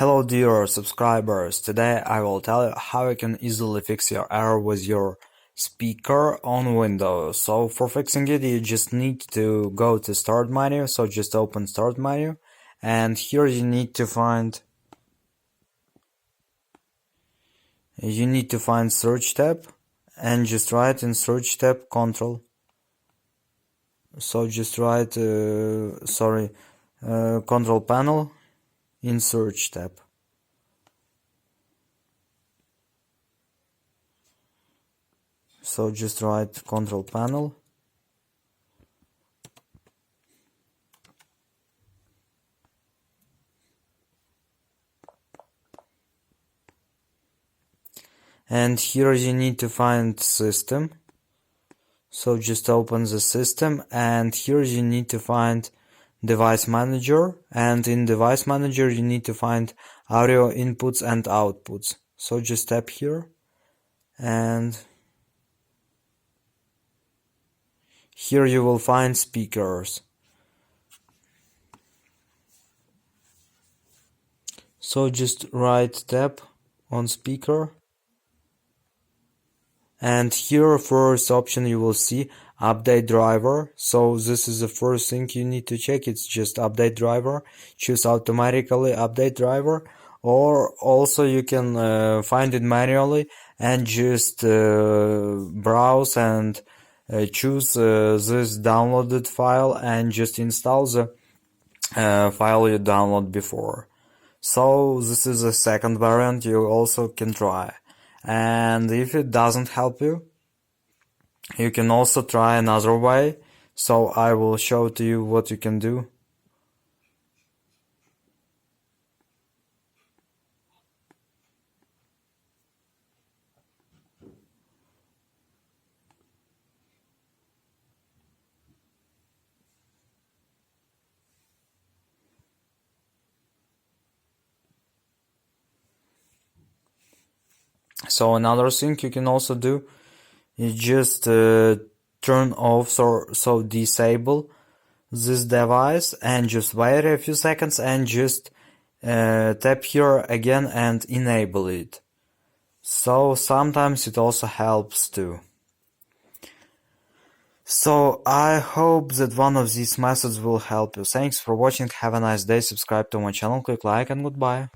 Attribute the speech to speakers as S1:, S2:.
S1: Hello dear subscribers, today I will tell you how you can easily fix your error with your speaker on Windows. So for fixing it you just need to go to Start menu, so just open Start menu and here you need to find Search tab and just write in Search tab Control. So just write Control Panel in Search tab. So just write Control Panel. And here you need to find System. So just open the System and here you need to find Device Manager, and in Device Manager you need to find Audio Inputs and Outputs. So just tap here and here you will find Speakers. So just right tap on Speaker and here first option you will see Update Driver. So this is the first thing you need to check, it's just Update Driver. Choose automatically Update Driver, or also you can find it manually and just browse and choose this downloaded file and just install the file you downloaded before. So this is the second variant you also can try. And if it doesn't help you, you can also try another way. So I will show to you what you can do. So another thing you can also do is just turn off, so disable this device and just wait a few seconds and just tap here again and enable it. So sometimes it also helps too. So I hope that one of these methods will help you. Thanks for watching, have a nice day, subscribe to my channel, click like and goodbye.